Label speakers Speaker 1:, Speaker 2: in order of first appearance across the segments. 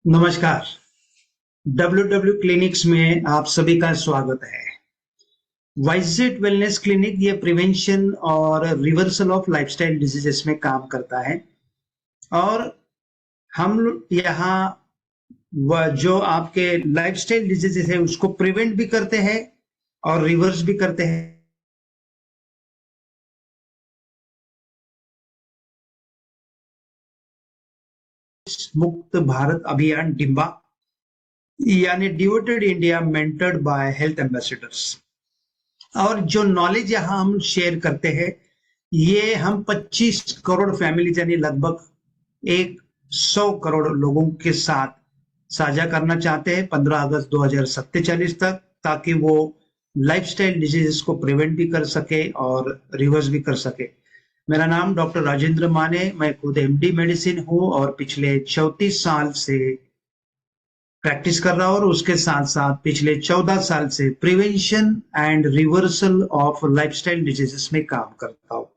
Speaker 1: नमस्कार। W clinics में आप सभी का स्वागत है। वाइजेट वेलनेस क्लिनिक ये प्रिवेंशन और रिवर्सल ऑफ लाइफस्टाइल डिजीजेस में काम करता है और यहाँ जो आपके लाइफस्टाइल डिजीजेस है उसको प्रिवेंट भी करते हैं और रिवर्स भी करते हैं। मुक्त भारत अभियान डिम्बा यानी devoted India mentored by health ambassadors. और जो नॉलेज यहाँ हम शेयर करते हैं ये हम 25 करोड़ फैमिली यानी लगभग 100 करोड़ लोगों के साथ साझा करना चाहते हैं 15 अगस्त 2047 तक, ताकि वो लाइफस्टाइल डिजीजेस को प्रिवेंट भी कर सके और रिवर्स भी कर सके। मेरा नाम डॉक्टर राजेंद्र माने, मैं खुद एमडी मेडिसिन हूँ और पिछले 34 साल से प्रैक्टिस कर रहा हूँ और उसके साथ साथ पिछले 14 साल से prevention and reversal of lifestyle diseases में काम करता हूँ।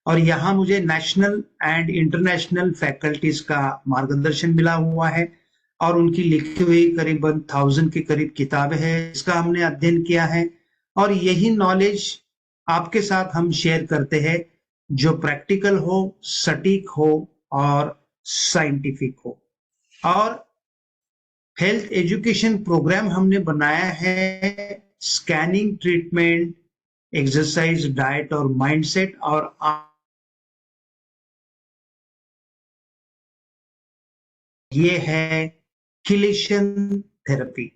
Speaker 1: और यहाँ मुझे नेशनल एंड इंटरनेशनल फैकल्टीज का मार्गदर्शन मिला हुआ है और उनकी लिखी हुई करीबन 1000 के करीब किताबें हैं, इसका हमने अध्ययन किया है और यही नॉलेज आपके साथ हम शेयर करते हैं जो प्रैक्टिकल हो, सटीक हो और साइंटिफिक हो। और हेल्थ एजुकेशन प्रोग्राम हमने बनाया है स्कैनिंग, ट्रीटमेंट, एक्सरसाइज, डाइट और माइंडसेट। और ये है किलेशन थेरेपी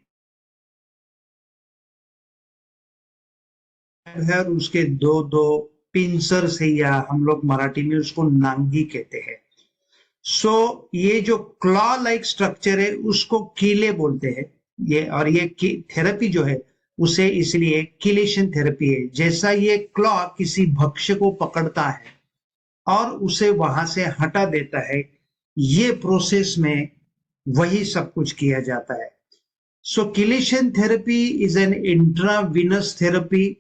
Speaker 1: है, उसके दो दो पिंसर से या हम लोग मराठी में उसको नांगी कहते हैं। ये जो क्लॉ लाइक स्ट्रक्चर है उसको कीले बोलते हैं ये, और ये थेरेपी जो है उसे इसलिए किलेशन थेरेपी है। जैसा ये क्लॉ किसी भक्ष्य को पकड़ता है और उसे वहां से हटा देता है, ये प्रोसेस में वही सब कुछ किया जाता है। Chelation therapy is an intravenous therapy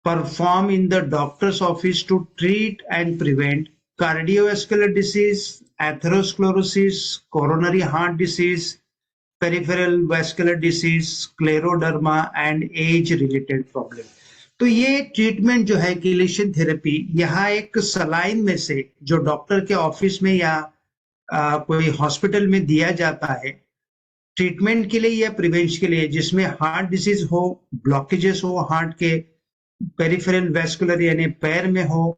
Speaker 1: performed in the doctor's office to treat and prevent cardiovascular disease, atherosclerosis, coronary heart disease, peripheral vascular disease, scleroderma and age related problem। तो ये ट्रीटमेंट जो है किलेशन थेरेपी, यहाँ एक saline में से जो doctor के ऑफिस में या कोई हॉस्पिटल में दिया जाता है ट्रीटमेंट के लिए या प्रिवेंशन के लिए, जिसमें हार्ट डिसीज हो, ब्लॉकेजेस हो हार्ट के, पेरिफेरल वैस्कुलर यानी पैर में हो,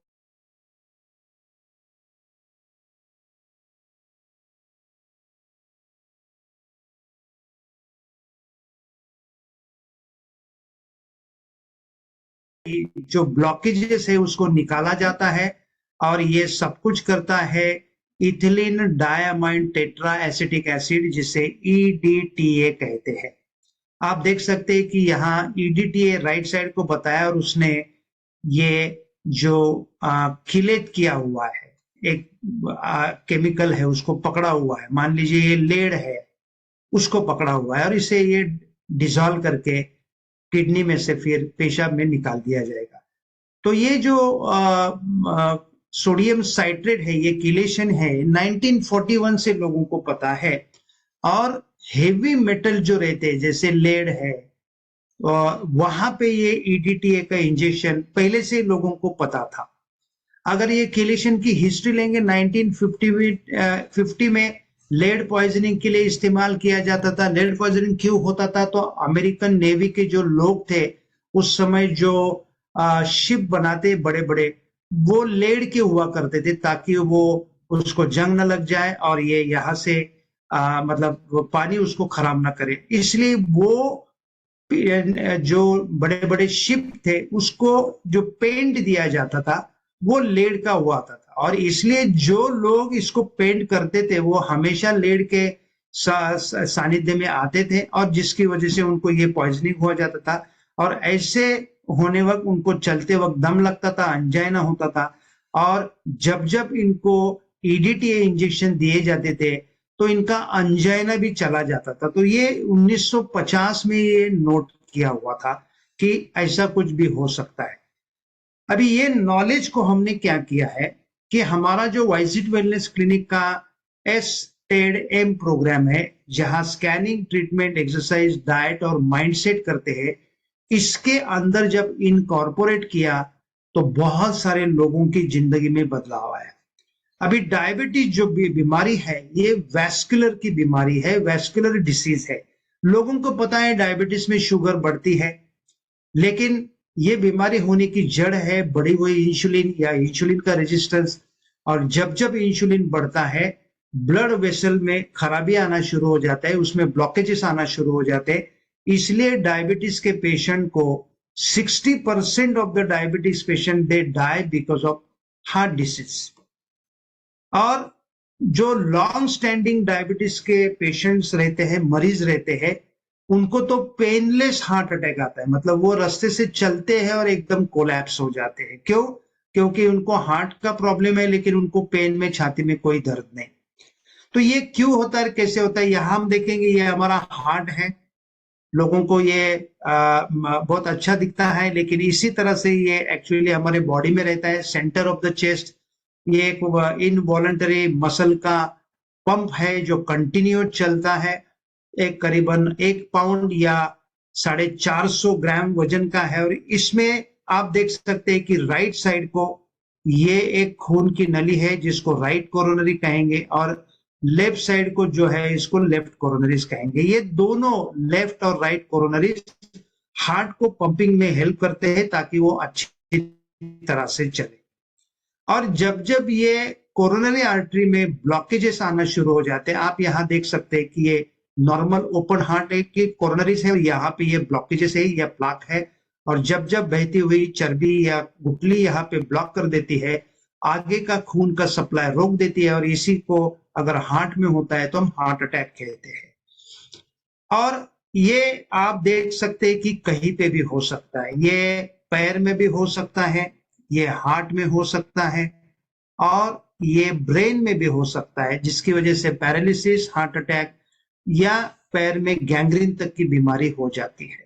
Speaker 1: जो ब्लॉकेजेस है उसको निकाला जाता है। और ये सब कुछ करता है ethylene diamine tetra acetic acid, जिसे ईडीटीए कहते हैं। आप देख सकते हैं कि यहाँ ईडीटीए राइट साइड को बताया और उसने ये जो किलेट किया हुआ है एक केमिकल है उसको पकड़ा हुआ है। मान लीजिए ये लेड है, उसको पकड़ा हुआ है और इसे ये डिसॉल्व करके किडनी में से फिर पेशाब में निकाल दिया जाएगा। तो ये जो सोडियम साइट्रेट है, ये किलेशन है, 1941 से लोगों को पता है। और हेवी मेटल जो रहते हैं जैसे लेड है, वहां पे ये ईडीटीए का इंजेक्शन पहले से लोगों को पता था। अगर ये किलेशन की हिस्ट्री लेंगे 1950 में लेड पॉइजनिंग के लिए इस्तेमाल किया जाता था। लेड पॉइजनिंग क्यों होता था? तो अमेरिकन नेवी के जो लोग थे उस समय, जो शिप बनाते बड़े बड़े, वो लेड के हुआ करते थे ताकि वो उसको जंग न लग जाए और ये यहाँ से मतलब वो पानी उसको खराब ना करे। इसलिए वो जो बड़े बड़े शिप थे उसको जो पेंट दिया जाता था वो लेड का हुआ था। और इसलिए जो लोग इसको पेंट करते थे वो हमेशा लेड के सानिध्य में आते थे और जिसकी वजह से उनको ये पॉइजनिंग हो जाता था। और ऐसे होने वक्त उनको चलते वक्त दम लगता था, अंजाइना होता था। और जब जब इनको ईडीटीए इंजेक्शन दिए जाते थे तो इनका अंजाइना भी चला जाता था। तो ये 1950 में ये नोट किया हुआ था कि ऐसा कुछ भी हो सकता है। अभी ये नॉलेज को हमने क्या किया है कि हमारा जो वाइजिट वेलनेस क्लिनिक का टेड एम प्रोग्राम है, जहां स्कैनिंग, ट्रीटमेंट, एक्सरसाइज, डाइट और माइंडसेट करते हैं। इसके अंदर जब इनकॉर्पोरेट किया तो बहुत सारे लोगों की जिंदगी में बदलाव आया। अभी डायबिटीज जो बीमारी है, ये वैस्कुलर की बीमारी है, वैस्कुलर डिसीज है। लोगों को पता है डायबिटीज में शुगर बढ़ती है, लेकिन ये बीमारी होने की जड़ है बढ़ी हुई इंसुलिन या इंसुलिन का रेजिस्टेंस। और जब जब इंसुलिन बढ़ता है, ब्लड वेसल में खराबी आना शुरू हो जाता है, उसमें ब्लॉकेजेस आना शुरू हो जाते हैं। इसलिए डायबिटीज के पेशेंट को 60% of the diabetes patient they die because of heart disease. और जो लॉन्ग स्टैंडिंग डायबिटीज के पेशेंट्स रहते हैं, मरीज रहते हैं, उनको तो पेनलेस हार्ट अटैक आता है। मतलब वो रास्ते से चलते हैं और एकदम कोलैप्स हो जाते हैं। क्यों? क्योंकि उनको हार्ट का प्रॉब्लम है, लेकिन उनको पेन में, छाती में कोई दर्द नहीं। तो ये क्यों होता है, कैसे होता है, यहां हम देखेंगे। ये हमारा हार्ट है, लोगों को ये बहुत अच्छा दिखता है, लेकिन इसी तरह से ये एक्चुअली हमारे बॉडी में रहता है, सेंटर ऑफ द चेस्ट। ये एक इनवॉलंटरी मसल का पंप है जो कंटिन्यू चलता है। एक करीबन 1 पाउंड या 450 ग्राम वजन का है। और इसमें आप देख सकते हैं कि राइट साइड को ये एक खून की नली है, जिसको राइट कोरोनरी कहेंगे, और लेफ्ट साइड को जो है इसको लेफ्ट कोरोनरीज कहेंगे। ये दोनों लेफ्ट और राइट कोरोनरीज हार्ट को पंपिंग में हेल्प करते हैं, ताकि वो अच्छी तरह से चले। और जब जब ये कोरोनरी आर्टरी में ब्लॉकेजेस आना शुरू हो जाते हैं, आप यहाँ देख सकते हैं कि ये नॉर्मल ओपन हार्ट है कि कोरोनरीज है, यहाँ पे ये ब्लॉकेजेस है या प्लाक है। और जब जब बहती हुई चर्बी या गुठली यहाँ पे ब्लॉक कर देती है, आगे का खून का सप्लाई रोक देती है, और इसी को अगर हार्ट में होता है तो हम हार्ट अटैक कहते हैं। और ये आप देख सकते हैं कि कहीं पे भी हो सकता है। ये पैर में भी हो सकता है, ये हार्ट में हो सकता है, और ये ब्रेन में भी हो सकता है, जिसकी वजह से पैरालिसिस, हार्ट अटैक या पैर में गैंग्रीन तक की बीमारी हो जाती है।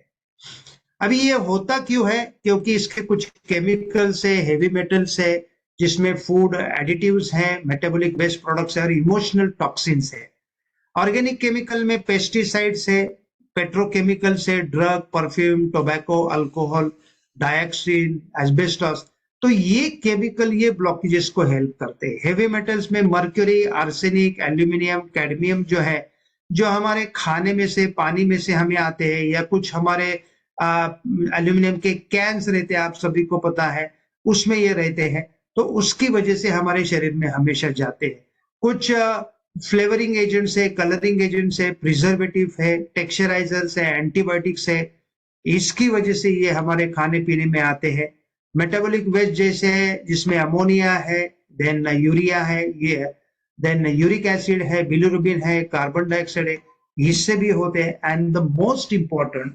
Speaker 1: अभी ये होता क्यों है? क्योंकि इसके कुछ केमिकल्स है, हेवी मेटल्स है, जिसमें फूड एडिटिव्स है, मेटाबॉलिक वेस्ट प्रोडक्ट्स है, और इमोशनल टॉक्सिन्स है। ऑर्गेनिक केमिकल में पेस्टिसाइड्स है, पेट्रोकेमिकल्स है, drug, perfume, tobacco, alcohol, dioxin, asbestos. तो ये केमिकल ये ब्लॉकेजेस को हेल्प करते हैं। हेवी मेटल्स में मर्क्यूरी, आर्सेनिक, एल्यूमिनियम, कैडमियम जो है, जो हमारे खाने में से, पानी में से हमें आते हैं, या कुछ हमारे एल्यूमिनियम के कैंस रहते हैं, आप सभी को पता है, उसमें ये रहते हैं। तो उसकी वजह से हमारे शरीर में हमेशा जाते हैं। कुछ फ्लेवरिंग एजेंट्स है, कलरिंग एजेंट्स है, प्रिजर्वेटिव है, टेक्सचराइजर्स है, एंटीबायोटिक्स है, इसकी वजह से ये हमारे खाने पीने में आते हैं। मेटाबॉलिक वेस्ट जैसे है, जिसमें अमोनिया है, देन यूरिया है, ये देन यूरिक एसिड है, बिलिरुबिन है, कार्बन डाइऑक्साइड है, इससे भी होते हैं। एंड द मोस्ट इंपॉर्टेंट,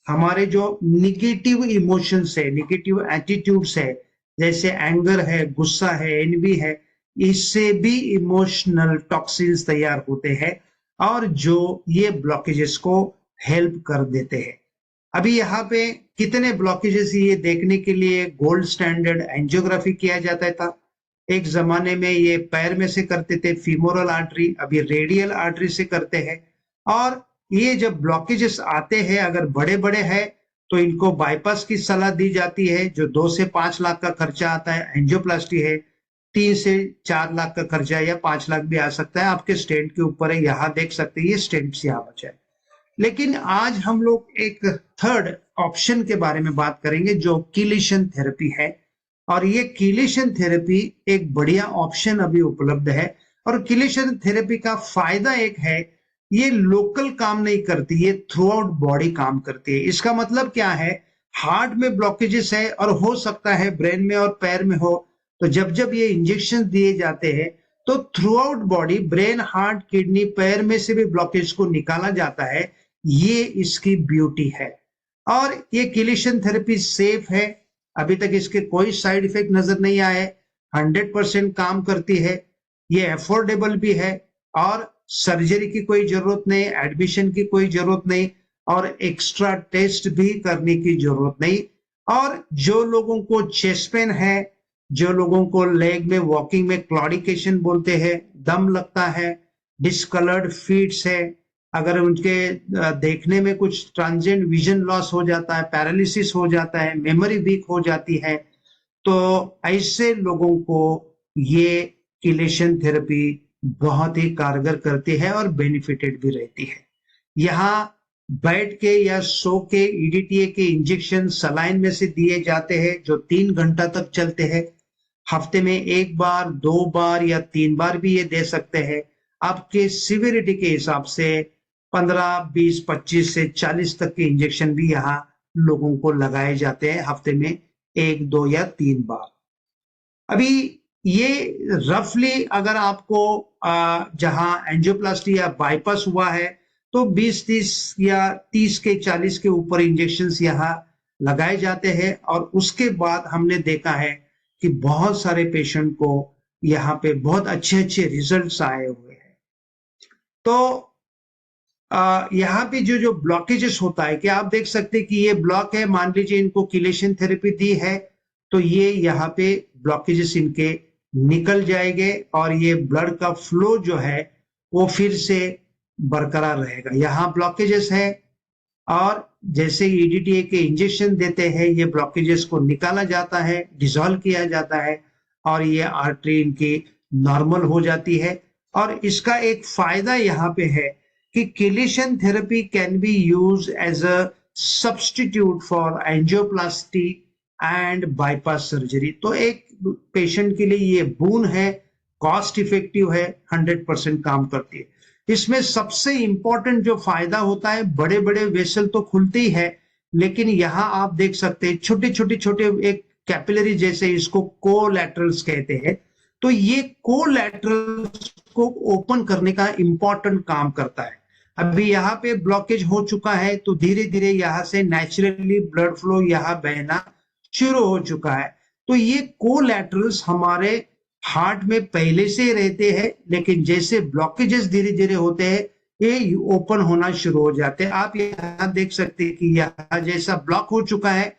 Speaker 1: हमारे जो निगेटिव इमोशंस है, निगेटिव एटीट्यूड्स है, जैसे एंगर है, गुस्सा है, एनवी है, इससे भी इमोशनल टॉक्सिन्स तैयार होते हैं, और जो ये ब्लॉकेजेस को हेल्प कर देते हैं। अभी यहाँ पे कितने ब्लॉकेजेस, ये देखने के लिए गोल्ड स्टैंडर्ड एंजियोग्राफी किया जाता था। एक जमाने में ये पैर में से करते थे, फीमोरल आर्टरी, अभी रेडियल आर्टरी से करते हैं। और ये जब ब्लॉकेजेस आते हैं, अगर बड़े बड़े हैं, तो इनको बाईपास की सलाह दी जाती है, जो 2 से 5 लाख का खर्चा आता है। एंजियोप्लास्टी है, 3 से 4 लाख का खर्चा, या 5 लाख भी आ सकता है, आपके स्टेंट के ऊपर है। यहाँ देख सकते हैं ये स्टेंट्स यहाँ बचा है। लेकिन आज हम लोग एक थर्ड ऑप्शन के बारे में बात करेंगे, जो कीलेशन थेरेपी है। और ये कीलेशन थेरेपी एक बढ़िया ऑप्शन अभी उपलब्ध है। और कीलेशन थेरेपी का फायदा एक है, ये लोकल काम नहीं करती, ये थ्रू आउट बॉडी काम करती है। इसका मतलब क्या है? हार्ट में ब्लॉकेजेस है, और हो सकता है ब्रेन में और पैर में हो, तो जब जब ये इंजेक्शन दिए जाते हैं, तो through out body, brain, heart, kidney, पैर में से भी ब्लॉकेज को निकाला जाता है। ये इसकी ब्यूटी है। और ये कीलेशन थेरेपी सेफ है, अभी तक इसके कोई साइड इफेक्ट नजर नहीं आए, 100% काम करती है, ये अफोर्डेबल भी है, और सर्जरी की कोई जरूरत नहीं, एडमिशन की कोई जरूरत नहीं, और एक्स्ट्रा टेस्ट भी करने की जरूरत नहीं। और जो लोगों को चेस्ट पेन है, जो लोगों को लेग में, वॉकिंग में क्लॉडिकेशन बोलते हैं, दम लगता है, डिसकलर्ड फीट्स है, अगर उनके देखने में कुछ ट्रांजिएंट विजन लॉस हो जाता है, पैरालिसिस हो जाता है, मेमोरी वीक हो जाती है, तो ऐसे लोगों को ये किलेशन थेरेपी बहुत ही कारगर करती है और बेनिफिटेड भी रहती है। यहाँ बैठ के या सो के ईडीटीए के इंजेक्शन सलाइन में से दिए जाते हैं जो 3 घंटा तक चलते हैं। हफ्ते में 1 बार, 2 बार या 3 बार भी ये दे सकते हैं। आपके सिविरिटी के हिसाब से 15, 20, 25 से 40 तक के इंजेक्शन भी यहाँ लोगों को लगाए जाते हैं हफ्ते में 1, 2 या 3 बार। अभी ये रफली अगर आपको जहां एंजियोप्लास्टी या बाईपास हुआ है तो 20-30 या 30 के 40 के ऊपर इंजेक्शंस यहाँ लगाए जाते हैं और उसके बाद हमने देखा है कि बहुत सारे पेशेंट को यहाँ पे बहुत अच्छे अच्छे रिजल्ट्स आए हुए हैं। तो यहाँ पे जो ब्लॉकेजेस होता है कि आप देख सकते हैं कि ये ब्लॉक है, मान लीजिए इनको किलेशन थेरेपी दी है तो ये यहाँ पे ब्लॉकेजेस इनके निकल जाएंगे और ये ब्लड का फ्लो जो है वो फिर से बरकरार रहेगा। यहाँ ब्लॉकेजेस है और जैसे ईडीटीए के इंजेक्शन देते हैं ये ब्लॉकेजेस को निकाला जाता है, डिसॉल्व किया जाता है और ये आर्टरी इनकी नॉर्मल हो जाती है। और इसका एक फायदा यहाँ पे है कि chelation therapy can be used as a substitute for angioplasty and bypass surgery. तो एक पेशेंट के लिए ये बून है, कॉस्ट इफेक्टिव है, 100% काम करती है। इसमें सबसे इंपॉर्टेंट जो फायदा होता है, बड़े बड़े वेसल तो खुलते ही है लेकिन यहाँ आप देख सकते हैं छोटे छोटे एक कैपिलरी जैसे, इसको कोलैटरल्स कहते हैं, तो ये कोलैटरल्स को ओपन करने का इंपॉर्टेंट काम करता है। अभी यहाँ पे ब्लॉकेज हो चुका है तो धीरे धीरे यहाँ से नेचुरली ब्लड फ्लो यहाँ बहना शुरू हो चुका है। तो ये कोलैटरल्स हमारे हार्ट में पहले से रहते हैं लेकिन जैसे ब्लॉकेजेस धीरे धीरे होते हैं ये ओपन होना शुरू हो जाते हैं। आप यहाँ देख सकते हैं कि यहाँ जैसा ब्लॉक हो चुका है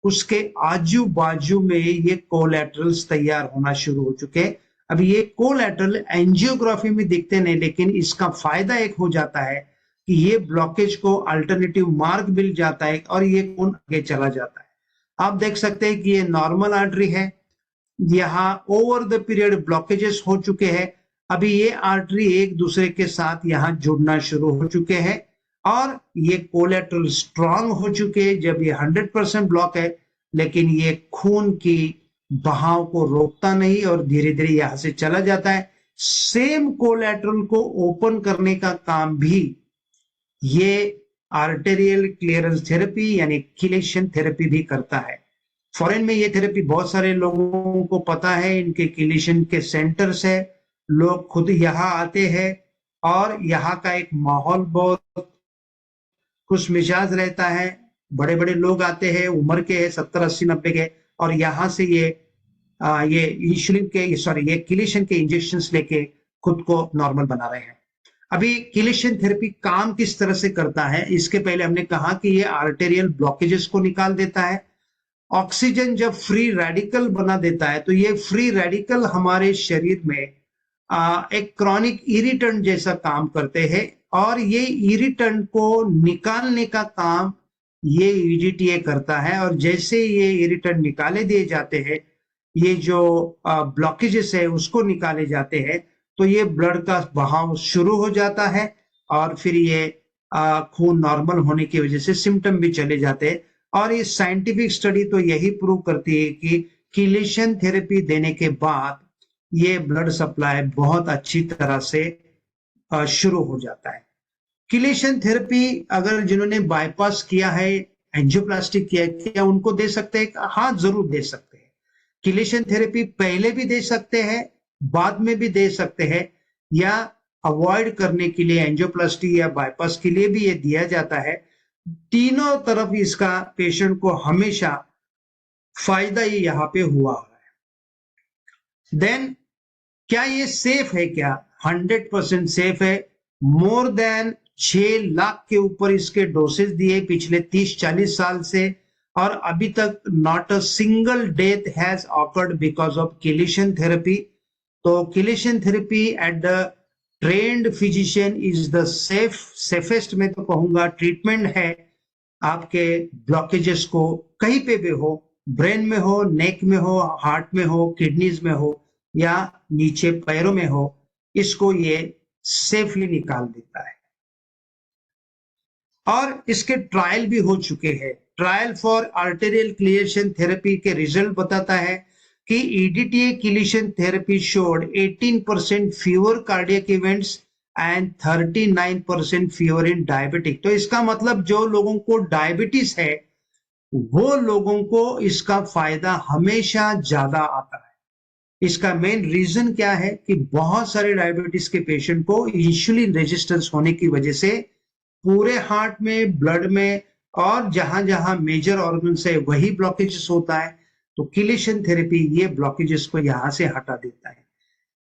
Speaker 1: उसके आजू बाजू में ये कोलैटरल्स तैयार होना शुरू हो चुके हैं। अब ये कोलैटरल एंजियोग्राफी में दिखते नहीं लेकिन इसका फायदा एक हो जाता है कि ये ब्लॉकेज को अल्टरनेटिव मार्ग मिल जाता है और ये खून आगे चला जाता है। आप देख सकते हैं कि ये नॉर्मल आर्टरी है, यहाँ ओवर द पीरियड ब्लॉकेजेस हो चुके हैं। अभी ये आर्टरी एक दूसरे के साथ यहाँ जुड़ना शुरू हो चुके हैं और ये कोलैटरल स्ट्रांग हो चुके हैं। जब ये 100% ब्लॉक है लेकिन ये खून की बहाव को रोकता नहीं और धीरे धीरे यहां से चला जाता है। सेम कोलैटरल को ओपन करने का काम भी ये आर्टेरियल क्लियरेंस थेरेपी यानी किलेशन थेरेपी भी करता है। फॉरेन में ये थेरेपी बहुत सारे लोगों को पता है, इनके किलेशन के सेंटर्स है, लोग खुद यहाँ आते हैं और यहाँ का एक माहौल बहुत खुश मिजाज रहता है। बड़े बड़े लोग आते हैं, उम्र के हैं 70, 80, 90 के और यहाँ से ये इंसुलिन के ये किलेशन के इंजेक्शंस लेके खुद को नॉर्मल बना रहे हैं। अभी किलेशन थेरेपी काम किस तरह से करता है, इसके पहले हमने कहा कि ये आर्टेरियल ब्लॉकेजेस को निकाल देता है। ऑक्सीजन जब फ्री रेडिकल बना देता है तो ये फ्री रेडिकल हमारे शरीर में एक क्रॉनिक इरिटेंट जैसा काम करते हैं और ये इरिटेंट को निकालने का काम ये ईडीटीए करता है। और जैसे ये इरिटेंट निकाले दिए जाते हैं, ये जो ब्लॉकेजेस है उसको निकाले जाते हैं तो ये ब्लड का बहाव शुरू हो जाता है और फिर ये खून नॉर्मल होने की वजह से सिम्टम भी चले जाते हैं। और ये साइंटिफिक स्टडी तो यही प्रूव करती है कि किलेशन थेरेपी देने के बाद ये ब्लड सप्लाई बहुत अच्छी तरह से शुरू हो जाता है। किलेशन थेरेपी अगर जिन्होंने बाईपास किया है, एंजियोप्लास्टिक किया है, क्या उनको दे सकते हैं? हाँ, जरूर दे सकते हैं। किलेशन थेरेपी पहले भी दे सकते हैं, बाद में भी दे सकते हैं, या अवॉइड करने के लिए एंजियोप्लास्टी या बाईपास के लिए भी ये दिया जाता है। तीनों तरफ इसका पेशेंट को हमेशा फायदा ही यहाँ पे हुआ है। देन क्या ये सेफ है? क्या 100% सेफ है। मोर देन 6 लाख के ऊपर इसके डोसेज दिए पिछले 30-40 साल से और अभी तक not a single death has occurred because of chelation therapy. तो chelation therapy at the trained physician is the safest मैं तो कहूंगा ट्रीटमेंट है आपके ब्लॉकेजेस को, कहीं पे भी हो, ब्रेन में हो, नेक में हो, हार्ट में हो, किडनीज में हो या नीचे पैरों में हो, इसको ये सेफली निकाल देता है। और इसके ट्रायल भी हो चुके हैं। Trial for arterial chelation therapy के रिजल्ट बताता है कि EDTA chelation therapy showed 18% fewer cardiac events and 39% fewer in diabetic. तो इसका मतलब जो लोगों को डायबिटीज है वो लोगों को इसका फायदा हमेशा ज्यादा आता है। इसका मेन रीजन क्या है कि बहुत सारे डायबिटीज के पेशेंट को इंसुलिन रेजिस्टेंस होने की वजह से पूरे हार्ट में, ब्लड में और जहां जहां मेजर ऑर्गन्स है वही ब्लॉकेजेस होता है। तो किलेशन थेरेपी ये ब्लॉकेजेस को यहां से हटा देता है।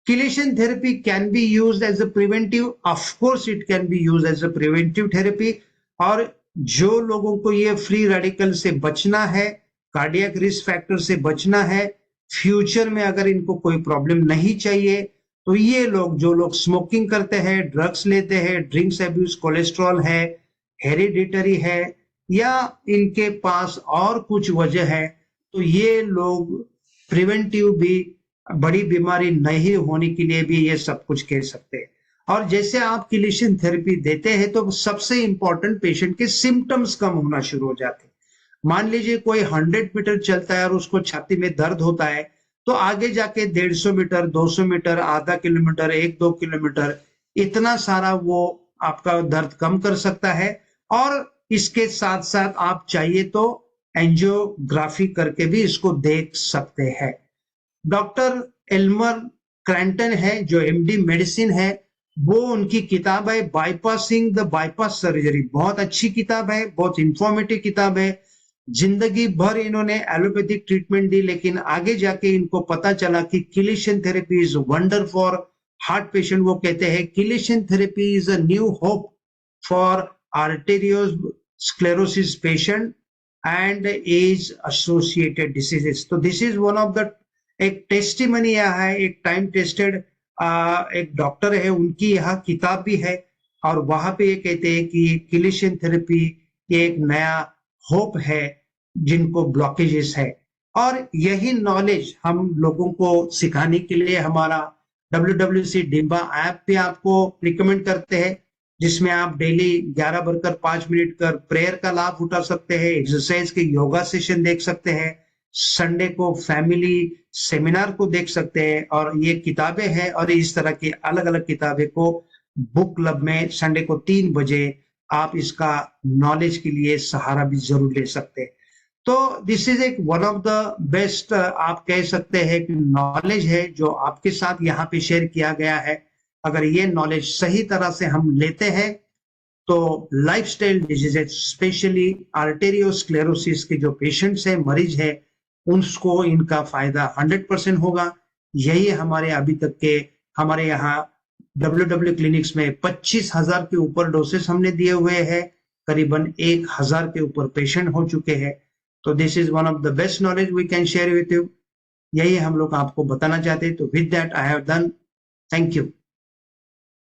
Speaker 1: Chelation therapy can be used as a preventive. Of course, it can be used as a preventive therapy. और जो लोगों को ये फ्री रेडिकल से बचना है, कार्डियक रिस्क फैक्टर से बचना है, फ्यूचर में अगर इनको कोई प्रॉब्लम नहीं चाहिए, तो ये लोग जो लोग स्मोकिंग करते हैं, ड्रग्स लेते हैं, ड्रिंक्स एब्यूज, कोलेस्ट्रॉल है, हेरिडिटरी है या इनके पास और कुछ वजह है, तो ये लोग प्रिवेंटिव भी बड़ी बीमारी नहीं होने के लिए भी ये सब कुछ कह सकते हैं। और जैसे आप किलेशन थेरेपी देते हैं तो सबसे इंपॉर्टेंट पेशेंट के सिम्टम्स कम होना शुरू हो जाते हैं। मान लीजिए कोई 100 मीटर चलता है और उसको छाती में दर्द होता है, तो आगे जाके 150 मीटर, 200 मीटर, आधा किलोमीटर, 1-2 किलोमीटर, इतना सारा वो आपका दर्द कम कर सकता है। और इसके साथ साथ आप चाहिए तो एंजियोग्राफी करके भी इसको देख सकते हैं। डॉक्टर एल्मर क्रैंटन है जो एमडी मेडिसिन है, वो उनकी किताब है बाईपासिंग द बाईपास सर्जरी। बहुत अच्छी किताब है, बहुत इंफॉर्मेटिव किताब है। जिंदगी भर इन्होंने एलोपैथिक ट्रीटमेंट दी, लेकिन आगे जाके इनको पता चला कि chelation therapy is wonder for heart patient. वो कहते हैं chelation therapy is a new hope for arteriosclerosis patient and age associated diseases. तो this is one of the एक टेस्टिमनी यहाँ है, एक टाइम टेस्टेड एक डॉक्टर है, उनकी यहाँ किताब भी है और वहां पे ये कहते हैं कि किलेशन थेरेपी एक नया होप है जिनको ब्लॉकेजेस है। और यही नॉलेज हम लोगों को सिखाने के लिए हमारा WWC डिम्बा ऐप पे आपको रिकमेंड करते हैं, जिसमें आप डेली 11 बढ़कर 5 मिनट कर प्रेयर का लाभ उठा सकते हैं, एक्सरसाइज के योगा सेशन देख सकते हैं, संडे को फैमिली सेमिनार को देख सकते हैं। और ये किताबें हैं और इस तरह की अलग अलग किताबें को बुक क्लब में संडे को 3 बजे आप इसका नॉलेज के लिए सहारा भी जरूर ले सकते हैं। तो दिस इज एक वन ऑफ द बेस्ट आप कह सकते हैं कि नॉलेज है जो आपके साथ यहाँ पे शेयर किया गया है। अगर ये नॉलेज सही तरह से हम लेते हैं तो लाइफस्टाइल डिजीजेज, स्पेशली आर्टेरियोस्क्लेरोसिस के जो पेशेंट्स हैं, मरीज है, उनको इनका फायदा 100% होगा। यही हमारे अभी तक के हमारे यहाँ WW क्लिनिक्स में 25,000 के ऊपर डोसेस हमने दिए हुए हैं, करीबन 1,000 के ऊपर पेशेंट हो चुके हैं। तो this is one of the best knowledge we can share with you. यही हम लोग आपको बताना चाहते हैं। तो with that I have done. Thank you.